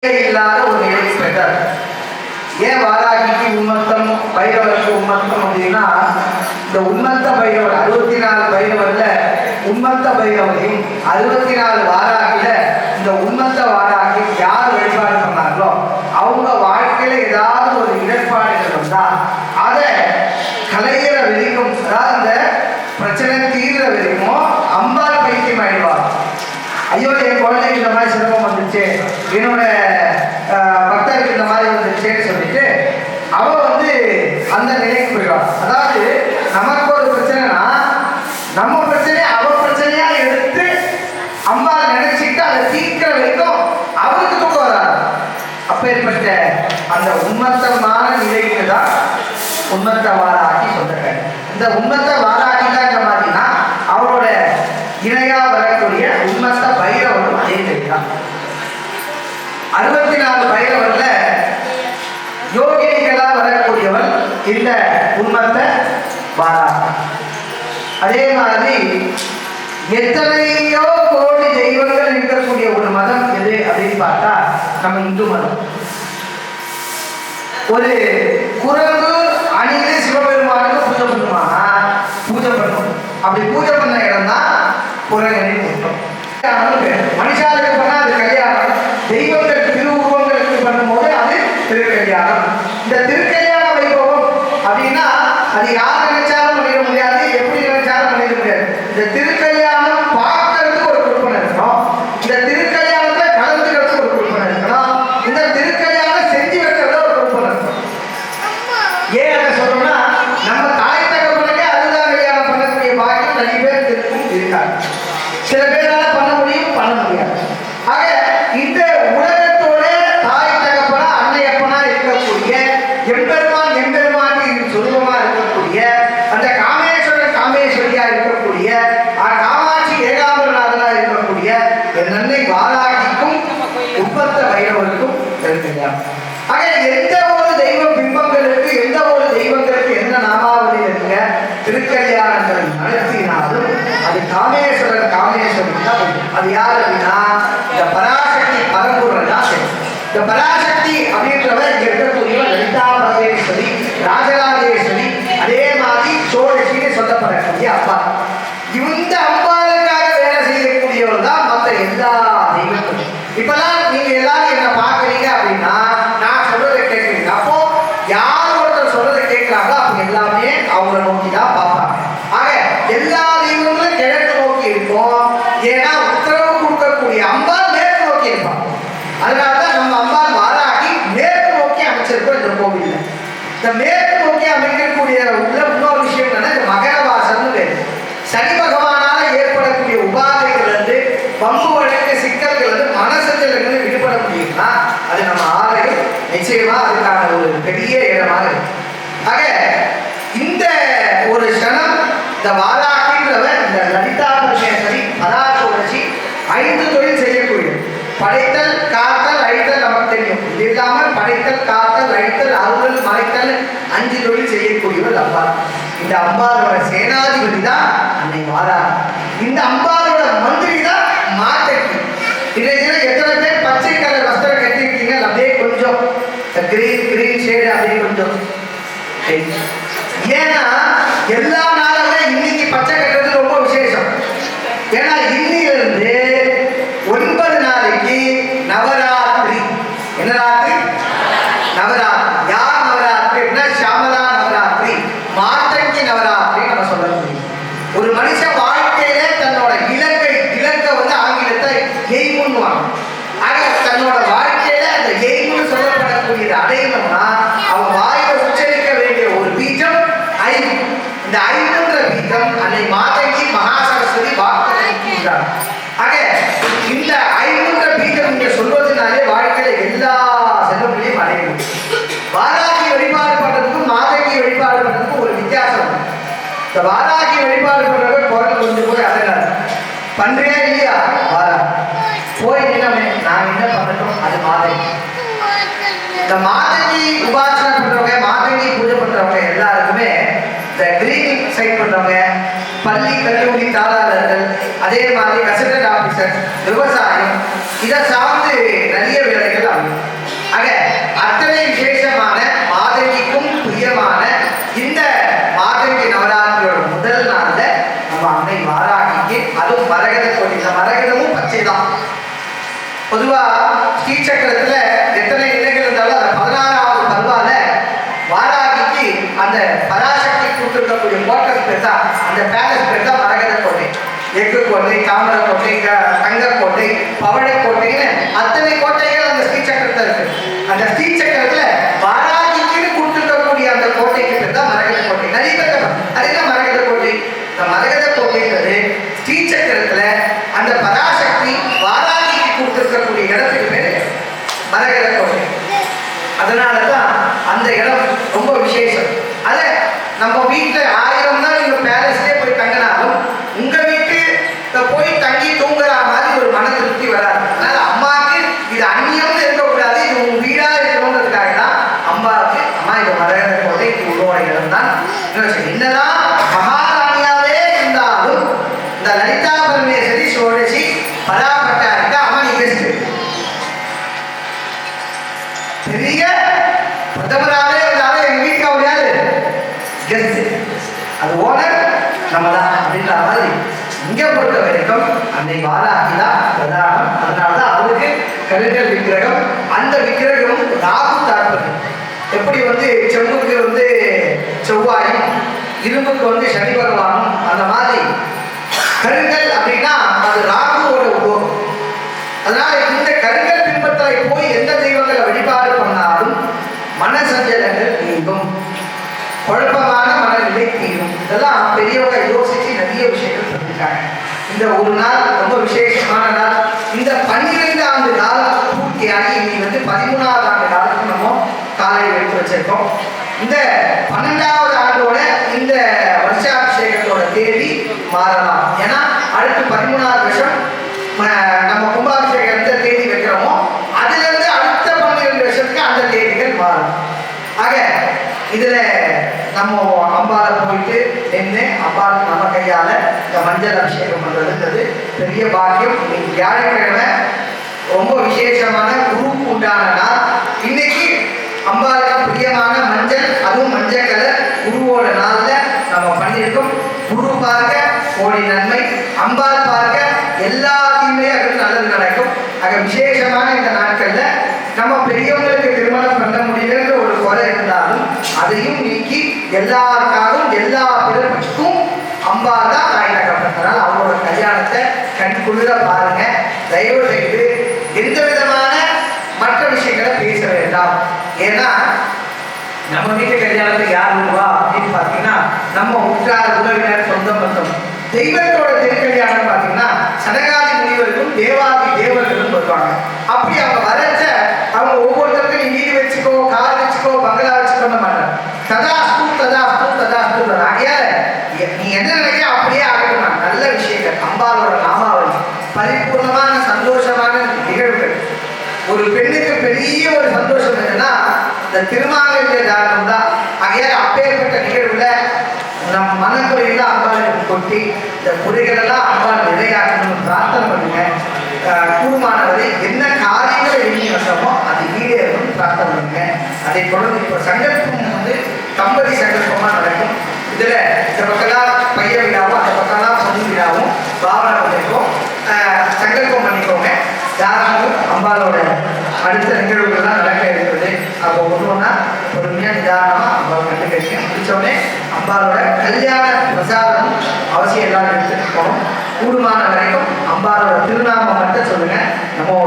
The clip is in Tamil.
இல்லாத ஒரு நிலை பெற்றார். ஏன் வாராகிக்கு உண்மத்தம் பைரவருக்கு உண்மத்தம் அப்படின்னா, இந்த உண்மத்த பைரவர் 64 பைரவர்ல உண்மத்த பைரவரையும் 64 வாராகில இந்த உண்மத்த வாராகி யார் வழிபாடு பண்ணாங்களோ அவங்க வாழ்க்கையில ஏதாவது ஒரு இடர்பாடுகள் வந்தா அதை கலையிற வரைக்கும், அதாவது அந்த பிரச்சனை தீர்ற வரைக்கும் அம்பாள் பைத்தியம் ஆயிடுவார். ஐயோ என் குழந்தைக்கு இந்த மாதிரி சிரமம் வந்துச்சு, என்னோட பக்தருக்கு இந்த மாதிரி வந்துச்சுன்னு சொல்லிட்டு அவ அந்த நிலைக்கு போயிடுவாள். அதாவது நமக்கு ஒரு பிரச்சனைனா நம்ம பிரச்சனையை அவ பிரச்சனையா எடுத்து அம்பாள் நினைச்சிட்டு அதை தீர்க்கிற வரைக்கும் அவருக்கு தூக்கம் வராது. அப்பேற்பட்ட அந்த உண்மத்தமான நிலைக்கு தான் உண்மத்த வாராகி சொல்றாங்க. இந்த உண்மத்த வாராகி தான் இந்த மாதிரினா அவரோட இணையா வரக்கூடிய உண்மத்த பைரவரும் அதே தான். 64 பைரவர்ல யோகினிகளா வரக்கூடியவர் இந்த உண்மத்த வாராகி. அதே மாதிரி எத்தனையோ கோடி தெய்வங்கள் இருக்கக்கூடிய ஒரு மதம் எது அப்படின்னு பார்த்தா நம்ம இந்து மதம். ஒரு குரங்கு அணிந்து சிவபெருமானுக்கு பூஜை பண்ணுவாங்க, பூஜை பண்ணும். அப்படி பூஜை பண்ண இடம் தான் குரங்கனின் கூட்டம். மனுஷாளுக்கு பண்ணா அது கல்யாணம், தெய்வங்களுக்கு திருவுருவங்களுக்கு பண்ணும்போது அது திருக்கல்யாணம். இந்த திருக்கல்யாண வைபவம் அப்படின்னா அது யார் நினைச்சாலும் பண்ணிட முடியாது, எப்படி நினைச்சாலும் பண்ணிட முடியாது. இந்த திருக்கல்யாணம் பார்க்கறதுக்கு ஒரு கொடுப்பனை இருக்கணும், இந்த திருக்கல்யாணத்தை கலந்துக்கிறதுக்கு ஒரு கொடுப்பனை இருக்கணும், இந்த திருக்கல்யாணம் செஞ்சு வைக்கிறத ஒரு கொடுப்பனை இருக்கணும். ஏன் அதை சொல்றோம்னா, நம்ம தாய் தகப்பனுக்கு அதுதான் கல்யாணம் பண்ணக்கூடிய பாக்கியம் நிறைய பேர் இருக்காங்க. சில பேரால பண்ண முடியும், பண்ண முடியாது. ஆக இந்த உலகத்தோட தாய் தகப்பனா அன்னையப்பனா இருக்கக்கூடிய எம்பெருமான் எம்பெருமானுக்கு சொருபமா இருக்கக்கூடிய அந்த காமேஸ்வரன் காமேஸ்வரியா இருக்கக்கூடிய காமாட்சி ஏகாம்பரநாதனா இருக்கக்கூடிய என் அன்னை வாராகிக்கும் உப்பத்த பைரவருக்கும் தெரிஞ்சுக்கலாம். ஆக எந்த ஒரு தெய்வ பிம்பங்களுக்கு எந்த ஒரு தெய்வங்களுக்கு என்ன நாமாவளி இருக்க திருக்கல்யாணங்கள் நடத்தினாலும் அது காமேஸ்வரன் காமேஸ்வரன் தான். அது யார் அப்படின்னா இந்த பராசக்தி பரம்பொருள் தான். இந்த பராசக்தி அப்படின்றவர் இங்க இருக்கக்கூடியவர் லலிதா பரமேஸ்வரி, ராஜராஜேஸ்வரி, அதே மாதிரி சோழசின்னு சொல்லப்படக்கூடிய அப்பா. இந்த அம்பாளுக்காக வேலை செய்யக்கூடியவர் தான் மற்ற எல்லா தெய்வங்களும். இப்பெல்லாம் நீங்க எல்லாரும் என்ன பாக்குறீங்க அப்படின்னா நான் சொல்றதை கேட்குறீங்க. அப்போ யார் ஒருத்தர் சொல்றதை கேட்கிறாங்களோ அப்ப எல்லாமே அவங்கள நோக்கி தான் பார்ப்பாங்க. ஆக எல்லா தெய்வங்களும் கிழக்கு நோக்கி இருக்கும். ஏன்னா உத்தரவு கொடுக்கக்கூடிய அம்பாள் மேற்கு நோக்கி இருப்பாங்க. அதனாலதான் நம்ம அம்பாள் வாராகி மேற்கு நோக்கி அமைச்சிருக்கோம். இந்த கோவில்ல இந்த மேற்கு நோக்கி அமைக்கக்கூடிய உள்ள இன்னொரு விஷயம் என்னன்னா இந்த மகர வாசல்னு பேரு. சனி பகவானால ஏற்படக்கூடிய உபாதைகள் பம்பு வழக்கு சிக்கல்கள் மனசத்திலிருந்து விடுபட முடியும்னா அது நம்ம ஆலயம் நிச்சயமா அதுக்கான ஒரு பெரிய இடமாக இருக்கு. ஆக இந்த ஒரு சனம் இந்த வாராகின்றவர் இந்த லலிதா பரமேஸ்வரி பராசோரசி 5 தொழில் செய்யக்கூடிய படைத்தல் காத்தல் அழித்தல் நமக்கு தெரியும். இது இல்லாமல் படைத்தல் காத்தல் அழித்தல் அருள் மறைத்தல் 5 தொழில் செய்யக்கூடியவர் அம்பாள். இந்த அம்பாளோட சேனாதிபதி தான் அன்னை வாராகி. இந்த அம்பாளோட மந்திரி தான் மாத்தக்கி. இன்றைய எத்தனை பேர் பச்சை கலர் வஸ்திரம் கட்டிருக்கீங்க? அப்படியே கொஞ்சம் கிரீன் ஷேடு அப்படியே கொஞ்சம். ஏன்னா எல்லா நாளுமே இன்னைக்கு பச்சை கட்டுறது ரொம்ப விசேஷம். ஏன்னா இன்னிலிருந்து 9 நாளைக்கு நவராத்திரி. என்ன ராத்திரி? நவராத்திரி. யார் நவராத்திரி அப்படின்னா ஷியாமலா நவராத்திரி, மாத்தங்கி நவராத்திரி நம்ம சொல்ல முடியும். ஒரு மனுஷன் வாழ்க்கையில தன்னோட இலக்கை ஆங்கிலத்தை எய்முன்னுவாங்க. ஆக தன்னோட வாழ்க்கையில அந்த எய்முன்னு சொல்லப்படக்கூடியது அடையணும்னா அவன் வாயில உச்சரிக்க வேண்டிய ஒரு பீஜம் 5. இந்த 5ன்ற பீஜம் அன்னை மாதங்கி மகாசரஸ்வதி வாக்குகிறார். ஆக இந்த 5ன்ற பீஜம் இங்க சொல்வதனாலே வாழ்க்கையில எல்லா செல்வங்களையும் அடையணும். வாராகி வழிபாடு பண்றதுக்கும் மாதங்கி வழிபாடு பண்றதுக்கும் ஒரு வித்தியாசம். இந்த வாராகி வழிபாடு பண்றவங்க குரல் கொஞ்சம் போய் அடங்காது. பண்றியா இல்லையா? வாரா போய் நிலமே நான் என்ன பண்ணட்டும் அது மாதங்கி. இந்த மாதங்கி உபாசனை பண்றவங்க மாதங்கி பூஜை பண்றவங்க எல்லாருக்குமே இந்த கிரீனிங் சைட் பண்றவங்க, பள்ளி கல்லூரி தாளாளர்கள், அதே மாதிரி கசடர் ஆபீசர், விவசாயம் இதை சார்ந்து நிறைய வேலைகள் ஆகும். ஸ்ரீசக்கரத்துல எத்தனை நிலைகள் இருந்தாலும் அந்த 16வது பருவால வாராகிக்கு அந்த பராசக்தி கொடுத்துருக்கக்கூடிய கோட்டை பேர் தான், அந்த பேலஸ் பேர் தான் மரகத கோட்டை. எஃகு கோட்டை, தாமர கோட்டை, தங்க கோட்டை, பவழ கோட்டைன்னு அத்தனை கோட்டைகள் அந்த ஸ்ரீசக்கரத்தில் இருக்கு. அந்த ஸ்ரீசக்கரத்துல வாராகிக்குன்னு கொடுத்துருக்கக்கூடிய அந்த கோட்டைக்கு பேர் தான் மரகத கோட்டை. நிறைய பேர் அதுதான் மரகத கோட்டை. இந்த மரகத கோட்டைங்கிறது ஸ்ரீசக்கரத்துல அந்த பராசக்தி வாராகிக்கு கொடுத்துருக்கக்கூடிய இடத்துக்கு பேர் மரகத கோட்டை. அதனாலதான் அந்த இடம் ரொம்ப விசேஷம். அத நம்ம வீட்டுல 1000 தான் நீங்க பேலஸ்லயே போய் தங்கினாலும் உங்க வீட்டுல போய் தங்கி தூங்குற மாதிரி ஒரு மன திருப்தி வராது. அதனால அம்மாவுக்கு இது அந்நியம்னு இருக்கக்கூடாது, இது உங்க வீடா இருக்கணும்ன்றதுக்காக தான் அம்மாவுக்கு அம்மா இது மரகத கோட்டை, இது உருவான இடம் தான். என்னதான் மகாராணியாவே இருந்தாலும் இந்த லலிதா பரமேஸ்வரி சோழசி பராபட்டாரிக்கா அம்மா நீ பெஸ்ட். பெரிய பிரதமராகவே இருந்தாலும் எங்க வீட்டுக்கு அவர் யாரு கெஸ்ட், அது ஓனர் நம்ம தான் அப்படின்ற மாதிரி இங்க பொறுத்த வரைக்கும் அன்னை வாராகி தான் பிரதானம். அதனாலதான் அவருக்கு கருங்கல் விக்கிரகம். அந்த விக்கிரகம் ராகு தாற்பது. எப்படி செம்புக்கு செவ்வாயும் இரும்புக்கு சனி பகவானும், அந்த மாதிரி கருங்கல் அப்படின்னா அது ராகுவோட உருவம். அதனால இந்த கருங்கல் பின்பற்றலை போய் எந்த தெய்வங்களை வழிபாடு பண்ணாலும் மனசஞ்சலங்கள் நீங்கும், குழப்பமான மனநிலை தீரும். இதெல்லாம் பெரியவங்க யோசிச்சு நிறைய விஷயங்கள் சொல்லியிருக்காங்க. இந்த ஒரு நாள் ரொம்ப விசேஷமான நாள். இந்த 12 ஆண்டு காலம் பூர்த்தியாகி இன்னைக்கு 13வது ஆண்டு காலத்துக்கு நம்ம காலையில் எடுத்து வச்சிருக்கோம். இந்த 12வது ஆண்டோட இந்த வருஷாபிஷேகத்தோட தேதி மாறலாம். ஏன்னா அடுத்து 13வது வருஷம் நம்ம கும்பாபிஷேகம் எந்த தேதி வைக்கிறோமோ அதுல இருந்து அடுத்த 12 வருஷத்துக்கு அந்த தேதிகள் மாறும். ஆக இதுல நம்ம அம்பால போயிட்டு நின்று அம்பாள் நம்ம கையால இந்த மஞ்சள் அபிஷேகம் பண்றதுன்றது பெரிய பாக்கியம். இன்னைக்கு வியாழக்கிழமை ரொம்ப விசேஷமான குருவுக்கு உண்டான நாள். இன்னைக்கு அம்பாளுக்கு பிரியமான மஞ்சள், அதுவும் மஞ்சள் கலர் குருவோட நாள்ல நம்ம பண்ணியிருக்கோம். குரு பார்க்க கோடி நன்மை, அம்பாள் பார்க்க எல்லாத்தையுமே அது நல்லது நடக்கும். ஆக விசேஷமான இந்த நாட்கள்ல நம்ம பெரியவங்களுக்கு திருமணம் பண்ண முடியலன்ற ஒரு குறை இருந்தாலும் அதையும் நீக்கி எல்லாருக்காகவும் எல்லா பிறப்புக்கும் அம்பா தான் தாய் நகப்பட்டதால் அவங்களோட கல்யாணத்தை கண்குள்ள பாருங்க. தயவு செய்து எந்த விதமான மற்ற விஷயங்களை பேச வேண்டாம். ஏன்னா நம்ம வீட்டு கல்யாணத்துக்கு யார் வருவா அப்படின்னு பார்த்தீங்கன்னா நம்ம உற்றார் உறவினர் சொந்த பந்தம். தெய்வத்தோட திருக்கல்யாணம் பார்த்தீங்கன்னா சனகாதி முனிவருக்கும் தேவாதி தேவர்களும் வருவாங்க. அப்படி அவங்க வரச்ச அவங்க ஒவ்வொருத்தருக்கும் நீ வீடு வச்சுக்கோ, கார் வச்சுக்கோ, பங்களா வச்சுக்கோன்னு மாட்டாங்க. ததாஸ்து ததாஸ்து ததாஸ்து. ஆகையால நீ என்ன நினைக்கிற அப்படியே ஆகணும். நல்ல விஷயங்கள் அம்பாலோட நாமாவளி, பரிபூர்ணமான சந்தோஷமான நிகழ்வுகள். ஒரு பெண்ணுக்கு பெரிய ஒரு சந்தோஷம் என்னன்னா இந்த திருமாங்கல்ய தானம் தான். ஆகையால அப்பேற்பட்ட நிகழ்வுல நம் மனக்குறையெல்லாம் அம்பாளுக்கு கொட்டி இந்த குறைகளெல்லாம் அம்பாள் நிறையாக்கணும்னு பிரார்த்தனை பண்ணுங்க. கூடுமானவரை என்ன காரியங்களை எழுதி வந்தோமோ அது ஈடேறணும்னு பிரார்த்தனை பண்ணுங்க. அதை தொடர்ந்து இப்போ சங்கல்பம் தம்பதி சங்கல்பமாக நடக்கும். இதுல இந்த பக்கம்லாம் பைய விழாவும் அந்த பக்கம்லாம் பொண்ணு விழாவும் பாவனை பண்ணிருக்கோம். சங்கல்பம் பண்ணிக்கோங்க. யாராலும் அம்பாலோட அடுத்த நிகழ்வுகள்லாம் நடக்க இருக்கிறது. அப்போ ஒன்றுனா பொறுமையாக நிதானமாக அம்பாவை கண்டுக்கங்க. முடிச்சோடனே அம்பாலோட கல்யாண பிரசாதமும் அவசியம் எல்லாரும் எடுத்துட்டு போகணும். கூடுமான வரைக்கும் அம்பாலோட திருநாமம் மட்டும் சொல்லுங்க. நமோ